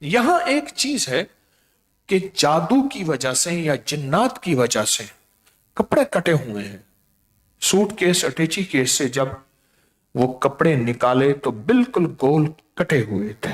यहां एक चीज है कि जादू की वजह से या जिन्नात की वजह से कपड़े कटे हुए हैं। सूट केस अटैची केस से जब वो कपड़े निकाले तो बिल्कुल गोल कटे हुए थे।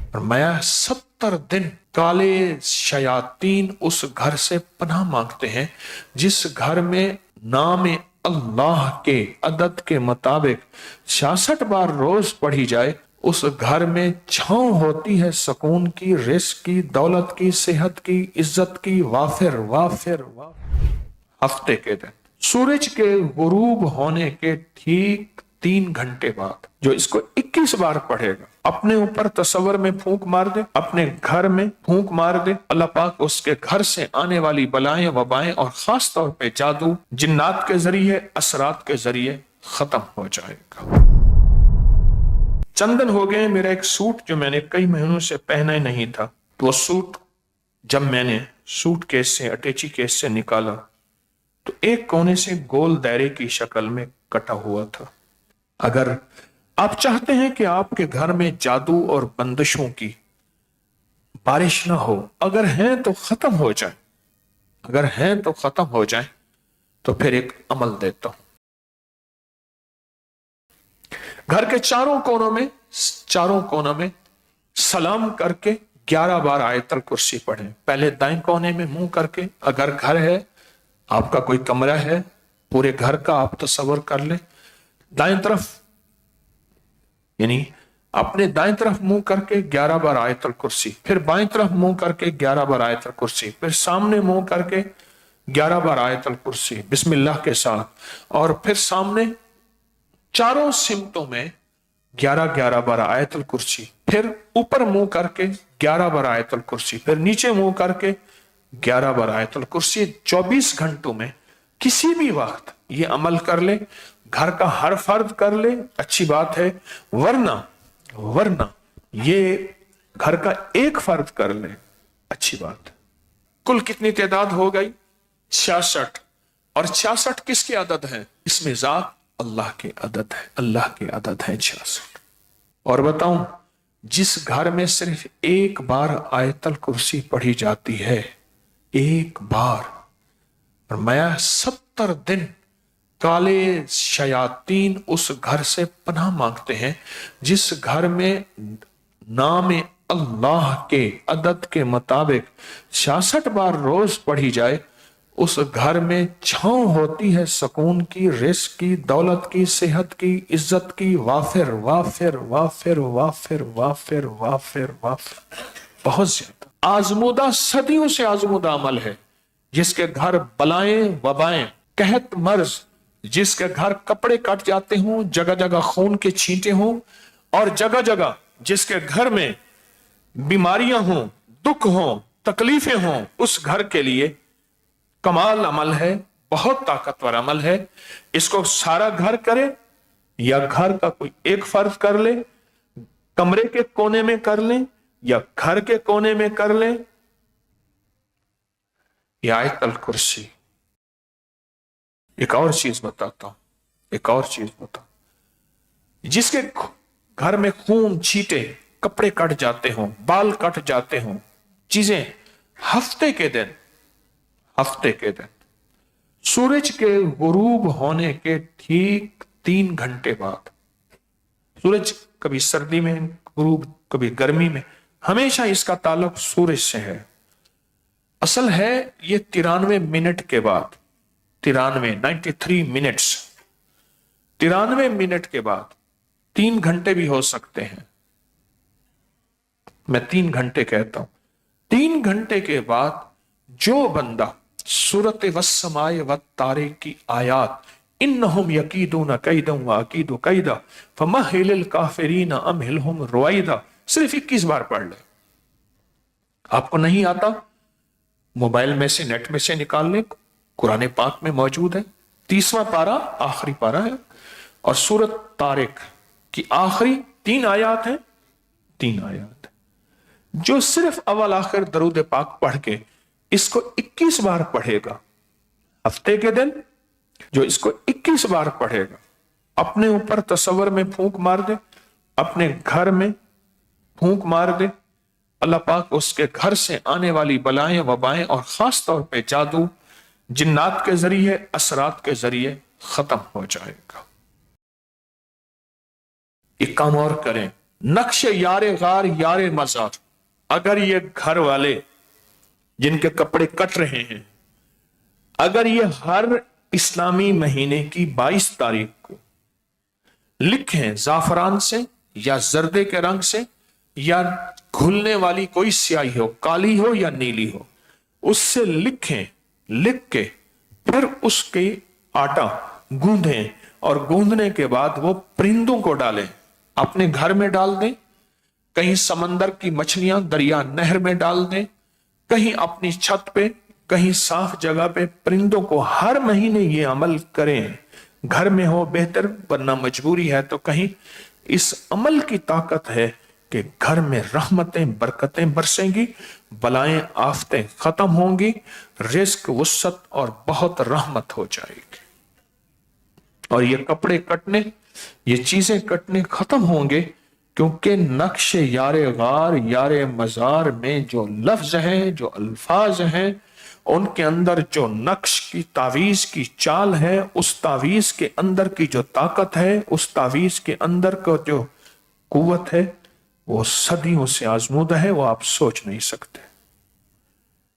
और मैं 70 दिन काले शयातीन उस घर से पनाह मांगते हैं जिस घर में नाम अल्लाह के अदद के मुताबिक 66 बार रोज पढ़ी जाए, उस घर में छांव होती है सुकून की, रिस्क की, दौलत की, सेहत की, इज्जत की। वाफिर वाफिर वाफिर। हफ्ते के दिन सूरज के गुरूब होने के ठीक 3 घंटे बाद जो इसको 21 बार पढ़ेगा, अपने ऊपर तसव्वुर में फूंक मार दे, अपने घर में फूंक मार दे, अल्लाह पाक उसके घर से आने वाली बलाएं, वबाएं और खास तौर पे जादू, जिन्नात के जरिए, असरात के जरिए खत्म हो जाएगा। चंदन हो गए मेरा एक सूट जो मैंने कई महीनों से पहना ही नहीं था, तो वो सूट जब मैंने सूट केस से, अटैची केस से निकाला तो एक कोने से गोल दायरे की शक्ल में कटा हुआ था। अगर आप चाहते हैं कि आपके घर में जादू और बंदिशों की बारिश ना हो, अगर हैं तो खत्म हो जाए, अगर हैं तो खत्म हो जाए, तो फिर एक अमल देता हूं। घर के चारों कोनों में सलाम करके 11 बार आयतल कुर्सी पढ़ें। पहले दाएं कोने में मुंह करके, अगर घर है, आपका कोई कमरा है, पूरे घर का आप तसव्वुर कर लें, दाएं तरफ यानी अपने दाएं तरफ मुंह करके 11 बार आयतल कुर्सी, फिर बाएं तरफ मुंह करके 11 बार आयतल कुर्सी, फिर सामने मुंह करके 11 बार आयतल कुर्सी बिस्मिल्लाह के साथ, और फिर सामने चारों सिमतों में 11-11 बार आयतल कुर्सी, फिर ऊपर मुंह करके 11 बार आयतल कुर्सी, फिर नीचे मुंह करके 11 बार आयतल कुर्सी। 24 घंटों में किसी भी वक्त ये अमल कर ले, घर का हर फर्द कर ले, अच्छी बात है, वरना ये घर का एक फर्द कर ले, अच्छी बात है। कुल कितनी तादाद हो गई? 66। और 66 किसके अदद है? इसमें जात अल्लाह के अदद है, अल्लाह के अदद है 66। और बताऊं, जिस घर में सिर्फ एक बार आयतल कुर्सी पढ़ी जाती है, एक बार, और मैं 70 दिन काले शयातीन उस घर से पनाह मांगते हैं जिस घर में नाम अल्लाह के अदद के मुताबिक 66 बार रोज पढ़ी जाए, उस घर में छांव होती है सुकून की, रिस्क की, दौलत की, सेहत की, इज्जत की। वाफिर वाफिर वाफिर वाफिर वाफिर वाफिर वाफिर। बहुत ज्यादा आजमूदा, सदियों से आजमूदा अमल है। जिसके घर बलाएं, वबाएं, कहत, मर्ज, जिसके घर कपड़े कट जाते हों, जगह जगह खून के छींटे हों, और जगह जगह जिसके घर में बीमारियां हों, दुख हों, तकलीफें हों, उस घर के लिए कमाल अमल है, बहुत ताकतवर अमल है। इसको सारा घर करे या घर का कोई एक फर्ज कर ले, कमरे के कोने में कर ले या घर के कोने में कर ले, या आयतल कुर्सी। एक और चीज बताता हूं, जिसके घर में खून, छींटे, कपड़े कट जाते हों, बाल कट जाते हों, चीजें, हफ्ते के दिन सूरज के गुरूब होने के ठीक 3 घंटे बाद, सूरज कभी सर्दी में गुरूब, कभी गर्मी में, हमेशा इसका ताल्लुक सूरज से है। असल है ये 93 मिनट के बाद, 93 मिनट्स, 93 मिनट के बाद 3 घंटे भी हो सकते हैं, मैं 3 घंटे कहता हूं। 3 घंटे के बाद जो बंदा सूरत वस्समाए वत्तारिक की आयात, इन्नहुम यकीदून कैदन व अकीदु कैदा फमहिलिल काफिरीन अमहिलहुम रुवैदा, सिर्फ 21 बार पढ़ ले। आपको नहीं आता, मोबाइल में से, नेट में से निकाल ले, कुरान पाक में मौजूद है। 30वां पारा आखिरी पारा है, और सूरत तारिक की आखिरी 3 आयात है, 3 आयात। जो सिर्फ अव्वल आखिर दरूद पाक पढ़ के इसको 21 बार पढ़ेगा, हफ्ते के दिन जो इसको 21 बार पढ़ेगा, अपने ऊपर तसव्वुर में फूंक मार दे, अपने घर में फूंक मार दे, अल्लाह पाक उसके घर से आने वाली बलाएं वबाएं और खास तौर पे जादू जिन्नात के जरिए असरात के जरिए खत्म हो जाएगा। एक काम और करें, नक्शे यारे गार यारे मजार, अगर ये घर वाले जिनके कपड़े कट रहे हैं, अगर ये हर इस्लामी महीने की 22 तारीख को लिखें जाफरान से या जर्दे के रंग से या घुलने वाली कोई स्याही हो, काली हो या नीली हो, उससे लिखें, लिख के फिर उसके आटा गूंदें और गूंदने के बाद वो परिंदों को डालें, अपने घर में डाल दें, कहीं समंदर की मछलियां दरिया नहर में डाल दें, कहीं अपनी छत पे, कहीं साफ जगह पे परिंदों को हर महीने ये अमल करें। घर में हो बेहतर, वरना मजबूरी है तो कहीं। इस अमल की ताकत है कि घर में रहमतें बरकतें बरसेंगी, बलाएं आफतें खत्म होंगी, रिस्क वुसत और बहुत रहमत हो जाएगी। और ये कपड़े कटने, ये चीजें कटने खत्म होंगे, क्योंकि नक्शे यारे गार यारे मजार में जो लफ्ज हैं, जो अल्फाज हैं, उनके अंदर जो नक्श की तावीज की चाल है, उस तावीज के अंदर की जो ताकत है, उस तावीज के अंदर का जो कुव्वत है, वो सदियों से आजमूदा है, वो आप सोच नहीं सकते।